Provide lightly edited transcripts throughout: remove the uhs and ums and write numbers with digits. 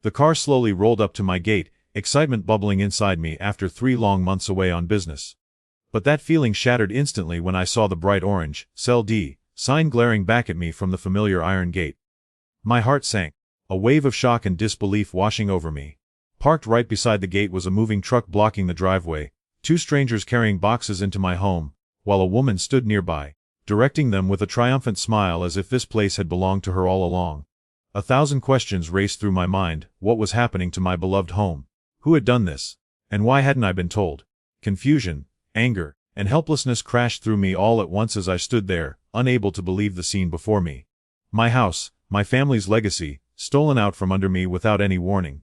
The car slowly rolled up to my gate, excitement bubbling inside me after 3 long months away on business. But that feeling shattered instantly when I saw the bright orange, Cell D, sign glaring back at me from the familiar iron gate. My heart sank, a wave of shock and disbelief washing over me. Parked right beside the gate was a moving truck blocking the driveway, 2 strangers carrying boxes into my home, while a woman stood nearby, directing them with a triumphant smile as if this place had belonged to her all along. 1,000 questions raced through my mind. What was happening to my beloved home? Who had done this? And why hadn't I been told? Confusion, anger, and helplessness crashed through me all at once as I stood there, unable to believe the scene before me. My house, my family's legacy, stolen out from under me without any warning.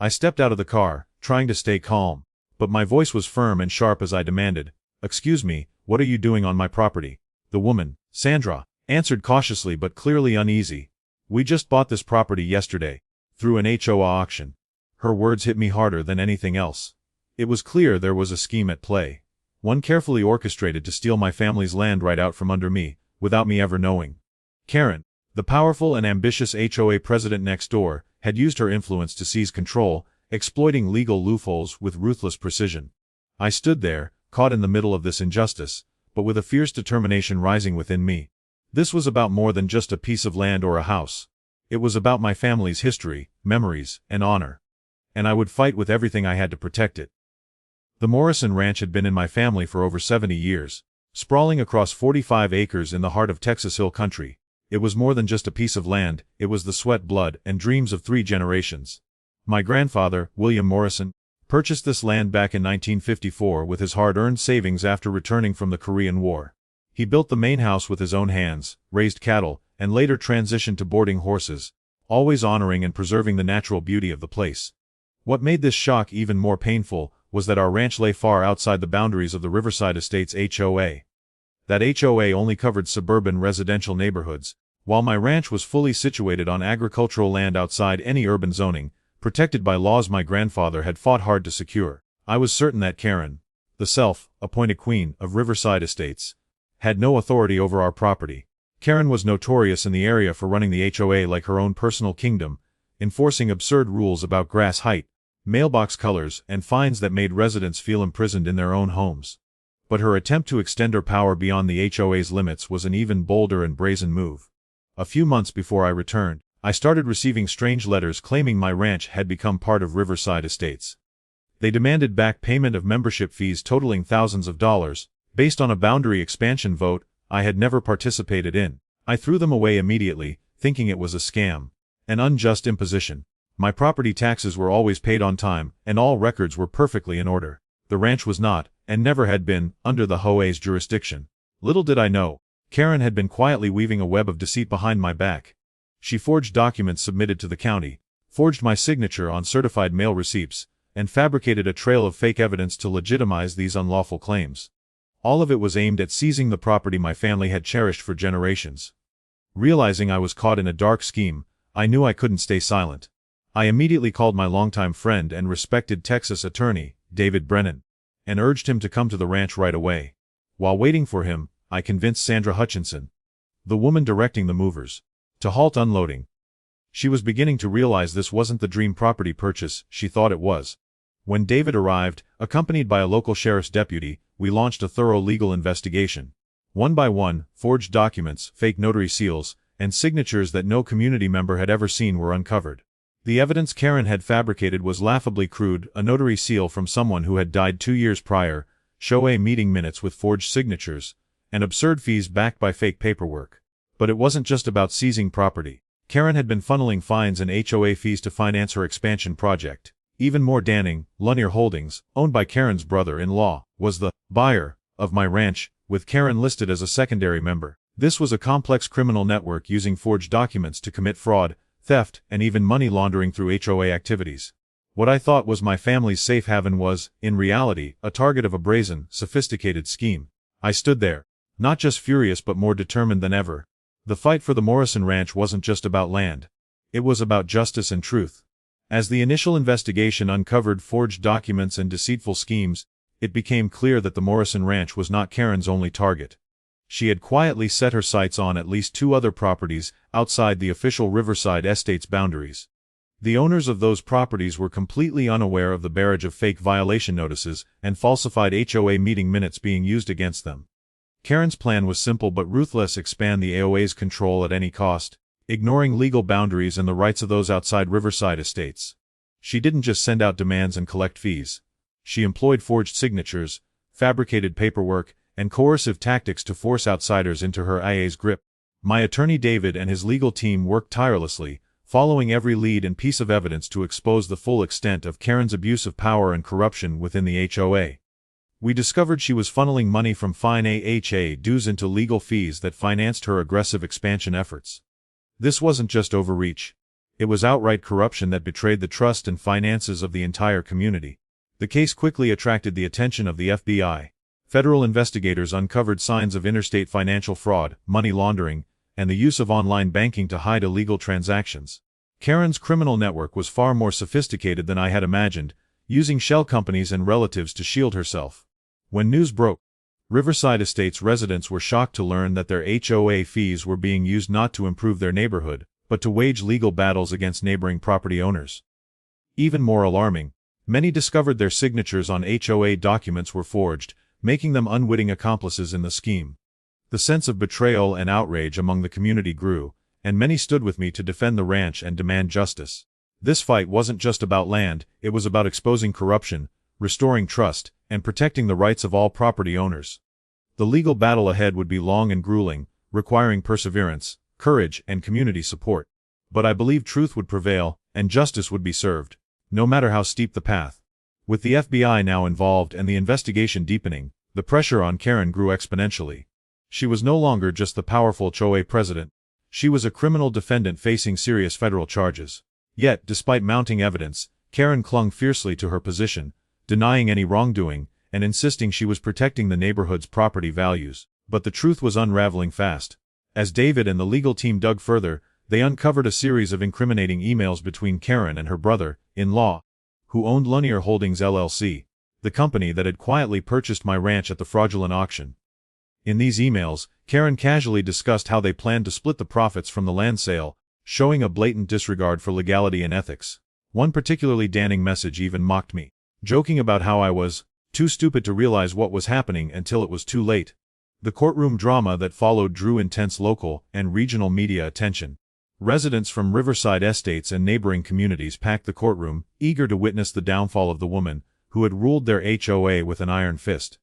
I stepped out of the car, trying to stay calm, but my voice was firm and sharp as I demanded, "Excuse me, what are you doing on my property?" The woman, Sandra, answered cautiously but clearly uneasy. "We just bought this property yesterday, through an HOA auction." Her words hit me harder than anything else. It was clear there was a scheme at play. One carefully orchestrated to steal my family's land right out from under me, without me ever knowing. Karen, the powerful and ambitious HOA president next door, had used her influence to seize control, exploiting legal loopholes with ruthless precision. I stood there, caught in the middle of this injustice, but with a fierce determination rising within me. This was about more than just a piece of land or a house. It was about my family's history, memories, and honor. And I would fight with everything I had to protect it. The Morrison Ranch had been in my family for over 70 years, sprawling across 45 acres in the heart of Texas Hill Country. It was more than just a piece of land, it was the sweat, blood, and dreams of 3 generations. My grandfather, William Morrison, purchased this land back in 1954 with his hard-earned savings after returning from the Korean War. He built the main house with his own hands, raised cattle, and later transitioned to boarding horses, always honoring and preserving the natural beauty of the place. What made this shock even more painful was that our ranch lay far outside the boundaries of the Riverside Estates HOA. That HOA only covered suburban residential neighborhoods, while my ranch was fully situated on agricultural land outside any urban zoning, protected by laws my grandfather had fought hard to secure. I was certain that Karen, the self-appointed queen of Riverside Estates, had no authority over our property. Karen was notorious in the area for running the HOA like her own personal kingdom, enforcing absurd rules about grass height, mailbox colors, and fines that made residents feel imprisoned in their own homes. But her attempt to extend her power beyond the HOA's limits was an even bolder and brazen move. A few months before I returned, I started receiving strange letters claiming my ranch had become part of Riverside Estates. They demanded back payment of membership fees totaling thousands of dollars, based on a boundary expansion vote I had never participated in. I threw them away immediately, thinking it was a scam, an unjust imposition. My property taxes were always paid on time, and all records were perfectly in order. The ranch was not, and never had been, under the HOA's jurisdiction. Little did I know, Karen had been quietly weaving a web of deceit behind my back. She forged documents submitted to the county, forged my signature on certified mail receipts, and fabricated a trail of fake evidence to legitimize these unlawful claims. All of it was aimed at seizing the property my family had cherished for generations. Realizing I was caught in a dark scheme, I knew I couldn't stay silent. I immediately called my longtime friend and respected Texas attorney, David Brennan, and urged him to come to the ranch right away. While waiting for him, I convinced Sandra Hutchinson, the woman directing the movers, to halt unloading. She was beginning to realize this wasn't the dream property purchase she thought it was. When David arrived, accompanied by a local sheriff's deputy, we launched a thorough legal investigation. One by one, forged documents, fake notary seals, and signatures that no community member had ever seen were uncovered. The evidence Karen had fabricated was laughably crude: a notary seal from someone who had died 2 years prior, HOA meeting minutes with forged signatures, and absurd fees backed by fake paperwork. But it wasn't just about seizing property. Karen had been funneling fines and HOA fees to finance her expansion project. Even more damning, Lanier Holdings, owned by Karen's brother-in-law, was the buyer of my ranch, with Karen listed as a secondary member. This was a complex criminal network using forged documents to commit fraud, theft, and even money laundering through HOA activities. What I thought was my family's safe haven was, in reality, a target of a brazen, sophisticated scheme. I stood there, not just furious but more determined than ever. The fight for the Morrison Ranch wasn't just about land. It was about justice and truth. As the initial investigation uncovered forged documents and deceitful schemes, it became clear that the Morrison Ranch was not Karen's only target. She had quietly set her sights on at least 2 other properties outside the official Riverside Estates boundaries. The owners of those properties were completely unaware of the barrage of fake violation notices and falsified HOA meeting minutes being used against them. Karen's plan was simple but ruthless: expand the HOA's control at any cost, ignoring legal boundaries and the rights of those outside Riverside Estates. She didn't just send out demands and collect fees. She employed forged signatures, fabricated paperwork, and coercive tactics to force outsiders into her IA's grip. My attorney David and his legal team worked tirelessly, following every lead and piece of evidence to expose the full extent of Karen's abuse of power and corruption within the HOA. We discovered she was funneling money from fine AHA dues into legal fees that financed her aggressive expansion efforts. This wasn't just overreach. It was outright corruption that betrayed the trust and finances of the entire community. The case quickly attracted the attention of the FBI. Federal investigators uncovered signs of interstate financial fraud, money laundering, and the use of online banking to hide illegal transactions. Karen's criminal network was far more sophisticated than I had imagined, using shell companies and relatives to shield herself. When news broke, Riverside Estates residents were shocked to learn that their HOA fees were being used not to improve their neighborhood, but to wage legal battles against neighboring property owners. Even more alarming, many discovered their signatures on HOA documents were forged, making them unwitting accomplices in the scheme. The sense of betrayal and outrage among the community grew, and many stood with me to defend the ranch and demand justice. This fight wasn't just about land, it was about exposing corruption, restoring trust, and protecting the rights of all property owners. The legal battle ahead would be long and grueling, requiring perseverance, courage, and community support. But I believed truth would prevail, and justice would be served, no matter how steep the path. With the FBI now involved and the investigation deepening, the pressure on Karen grew exponentially. She was no longer just the powerful HOA president. She was a criminal defendant facing serious federal charges. Yet, despite mounting evidence, Karen clung fiercely to her position, denying any wrongdoing, and insisting she was protecting the neighborhood's property values. But the truth was unraveling fast. As David and the legal team dug further, they uncovered a series of incriminating emails between Karen and her brother-in-law, who owned Lienier Holdings LLC, the company that had quietly purchased my ranch at the fraudulent auction. In these emails, Karen casually discussed how they planned to split the profits from the land sale, showing a blatant disregard for legality and ethics. One particularly damning message even mocked me, joking about how I was too stupid to realize what was happening until it was too late. The courtroom drama that followed drew intense local and regional media attention. Residents from Riverside Estates and neighboring communities packed the courtroom, eager to witness the downfall of the woman who had ruled their HOA with an iron fist.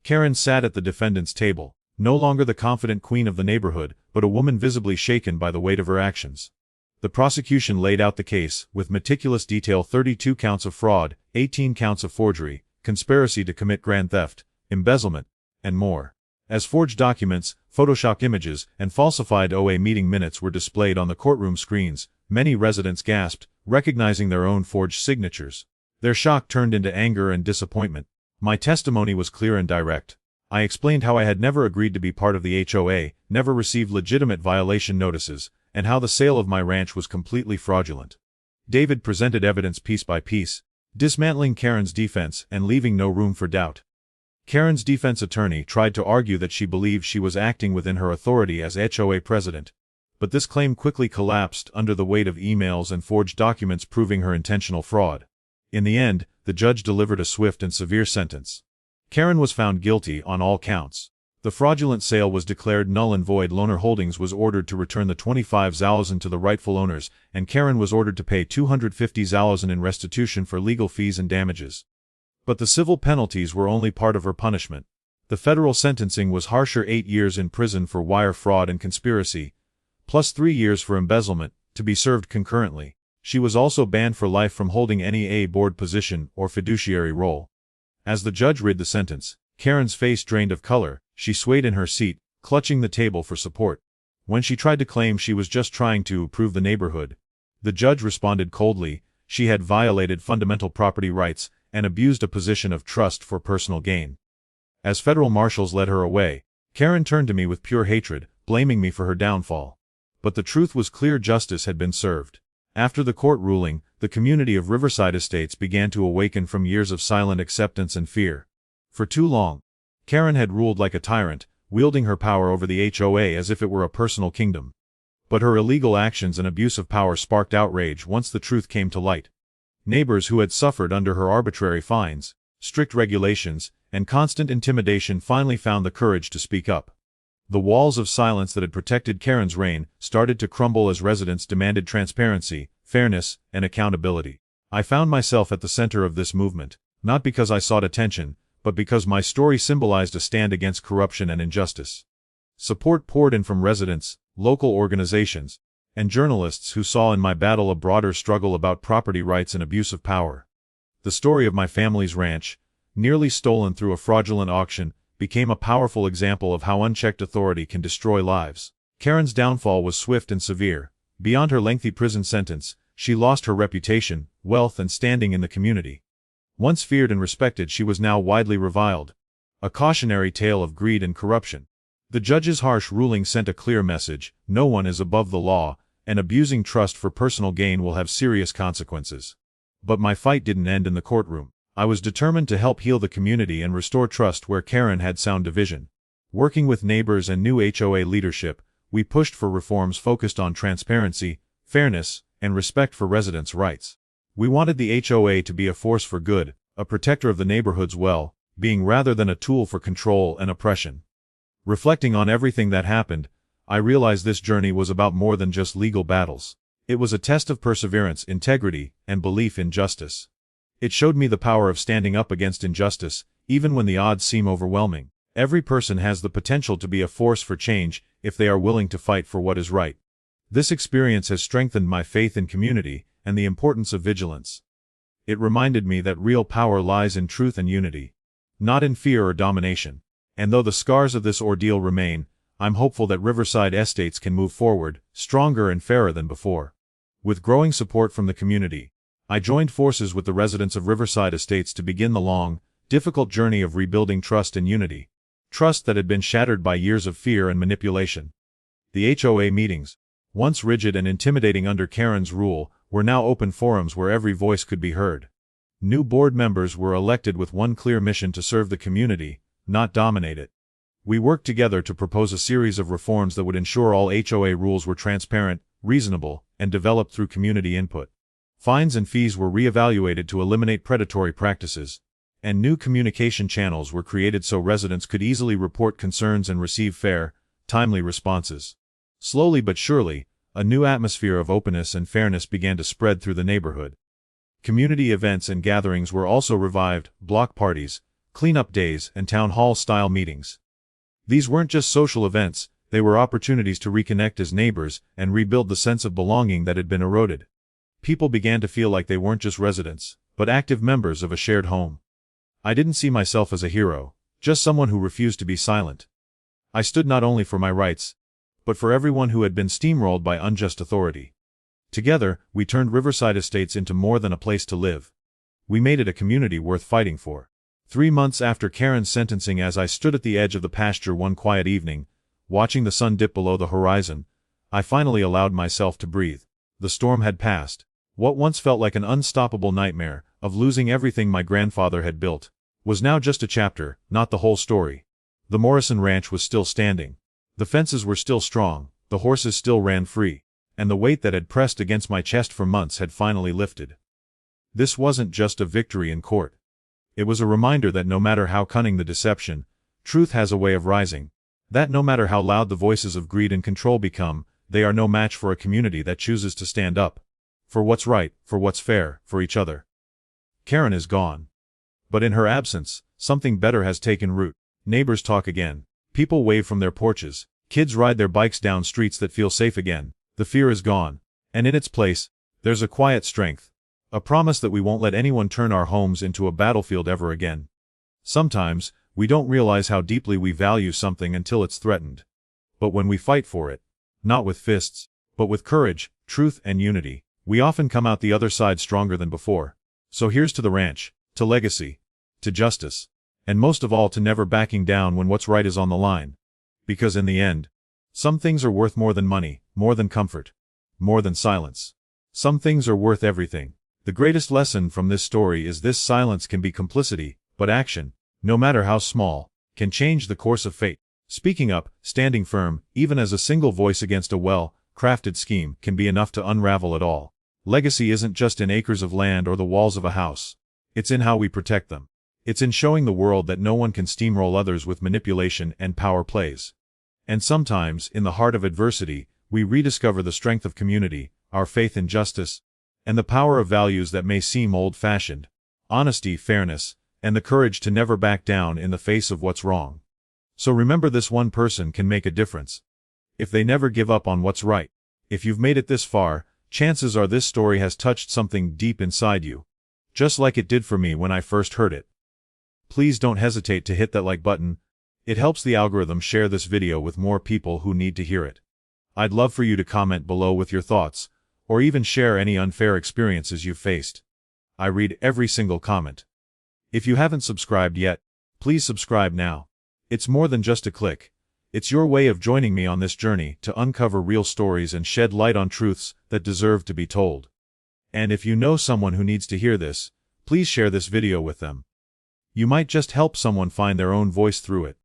Karen sat at the defendant's table, no longer the confident queen of the neighborhood, but a woman visibly shaken by the weight of her actions. The prosecution laid out the case, with meticulous detail: 32 counts of fraud, 18 counts of forgery, conspiracy to commit grand theft, embezzlement, and more. As forged documents, photoshopped images, and falsified OA meeting minutes were displayed on the courtroom screens, many residents gasped, recognizing their own forged signatures. Their shock turned into anger and disappointment. My testimony was clear and direct. I explained how I had never agreed to be part of the HOA, never received legitimate violation notices, and how the sale of my ranch was completely fraudulent. David presented evidence piece by piece, dismantling Karen's defense and leaving no room for doubt. Karen's defense attorney tried to argue that she believed she was acting within her authority as HOA president, but this claim quickly collapsed under the weight of emails and forged documents proving her intentional fraud. In the end, the judge delivered a swift and severe sentence. Karen was found guilty on all counts. The fraudulent sale was declared null and void. Lienier Holdings was ordered to return the $25,000 to the rightful owners, and Karen was ordered to pay $250,000 in restitution for legal fees and damages. But the civil penalties were only part of her punishment. The federal sentencing was harsher: 8 years in prison for wire fraud and conspiracy, plus 3 years for embezzlement, to be served concurrently. She was also banned for life from holding any A board position or fiduciary role. As the judge read the sentence, Karen's face drained of color. She swayed in her seat, clutching the table for support. When she tried to claim she was just trying to improve the neighborhood, the judge responded coldly: she had violated fundamental property rights and abused a position of trust for personal gain. As federal marshals led her away, Karen turned to me with pure hatred, blaming me for her downfall. But the truth was clear: justice had been served. After the court ruling, the community of Riverside Estates began to awaken from years of silent acceptance and fear. For too long, Karen had ruled like a tyrant, wielding her power over the HOA as if it were a personal kingdom. But her illegal actions and abuse of power sparked outrage once the truth came to light. Neighbors who had suffered under her arbitrary fines, strict regulations, and constant intimidation finally found the courage to speak up. The walls of silence that had protected Karen's reign started to crumble as residents demanded transparency, fairness, and accountability. I found myself at the center of this movement, not because I sought attention, but because my story symbolized a stand against corruption and injustice. Support poured in from residents, local organizations, and journalists who saw in my battle a broader struggle about property rights and abuse of power. The story of my family's ranch, nearly stolen through a fraudulent auction, became a powerful example of how unchecked authority can destroy lives. Karen's downfall was swift and severe. Beyond her lengthy prison sentence, she lost her reputation, wealth, and standing in the community. Once feared and respected, she was now widely reviled. A cautionary tale of greed and corruption. The judge's harsh ruling sent a clear message: no one is above the law, and abusing trust for personal gain will have serious consequences. But my fight didn't end in the courtroom. I was determined to help heal the community and restore trust where Karen had sown division. Working with neighbors and new HOA leadership, we pushed for reforms focused on transparency, fairness, and respect for residents' rights. We wanted the HOA to be a force for good, a protector of the neighborhood's well-being rather than a tool for control and oppression. Reflecting on everything that happened, I realized this journey was about more than just legal battles. It was a test of perseverance, integrity, and belief in justice. It showed me the power of standing up against injustice, even when the odds seem overwhelming. Every person has the potential to be a force for change if they are willing to fight for what is right. This experience has strengthened my faith in community and the importance of vigilance. It reminded me that real power lies in truth and unity, not in fear or domination. And though the scars of this ordeal remain, I'm hopeful that Riverside Estates can move forward, stronger and fairer than before. With growing support from the community, I joined forces with the residents of Riverside Estates to begin the long, difficult journey of rebuilding trust and unity. Trust that had been shattered by years of fear and manipulation. The HOA meetings, once rigid and intimidating under Karen's rule, were now open forums where every voice could be heard. New board members were elected with one clear mission: to serve the community, not dominate it. We worked together to propose a series of reforms that would ensure all HOA rules were transparent, reasonable, and developed through community input. Fines and fees were reevaluated to eliminate predatory practices, and new communication channels were created so residents could easily report concerns and receive fair, timely responses. Slowly but surely, a new atmosphere of openness and fairness began to spread through the neighborhood. Community events and gatherings were also revived: block parties, cleanup days, and town hall-style meetings. These weren't just social events, they were opportunities to reconnect as neighbors and rebuild the sense of belonging that had been eroded. People began to feel like they weren't just residents, but active members of a shared home. I didn't see myself as a hero, just someone who refused to be silent. I stood not only for my rights, but for everyone who had been steamrolled by unjust authority. Together, we turned Riverside Estates into more than a place to live. We made it a community worth fighting for. 3 months after Karen's sentencing, as I stood at the edge of the pasture one quiet evening, watching the sun dip below the horizon, I finally allowed myself to breathe. The storm had passed. What once felt like an unstoppable nightmare of losing everything my grandfather had built was now just a chapter, not the whole story. The Morrison Ranch was still standing. The fences were still strong, the horses still ran free, and the weight that had pressed against my chest for months had finally lifted. This wasn't just a victory in court. It was a reminder that no matter how cunning the deception, truth has a way of rising. That no matter how loud the voices of greed and control become, they are no match for a community that chooses to stand up. For what's right, for what's fair, for each other. Karen is gone. But in her absence, something better has taken root. Neighbors talk again. People wave from their porches. Kids ride their bikes down streets that feel safe again. The fear is gone. And in its place, there's a quiet strength. A promise that we won't let anyone turn our homes into a battlefield ever again. Sometimes, we don't realize how deeply we value something until it's threatened. But when we fight for it, not with fists, but with courage, truth, and unity, we often come out the other side stronger than before. So here's to the ranch, to legacy, to justice, and most of all to never backing down when what's right is on the line. Because in the end, some things are worth more than money, more than comfort, more than silence. Some things are worth everything. The greatest lesson from this story is this: silence can be complicity, but action, no matter how small, can change the course of fate. Speaking up, standing firm, even as a single voice against a crafted scheme can be enough to unravel it all. Legacy isn't just in acres of land or the walls of a house. It's in how we protect them. It's in showing the world that no one can steamroll others with manipulation and power plays. And sometimes, in the heart of adversity, we rediscover the strength of community, our faith in justice, and the power of values that may seem old-fashioned: honesty, fairness, and the courage to never back down in the face of what's wrong. So remember, this one person can make a difference if they never give up on what's right. If you've made it this far, chances are this story has touched something deep inside you, just like it did for me when I first heard it. Please don't hesitate to hit that like button. It helps the algorithm share this video with more people who need to hear it. I'd love for you to comment below with your thoughts, or even share any unfair experiences you've faced. I read every single comment. If you haven't subscribed yet, please subscribe now. It's more than just a click. It's your way of joining me on this journey to uncover real stories and shed light on truths that deserve to be told. And if you know someone who needs to hear this, please share this video with them. You might just help someone find their own voice through it.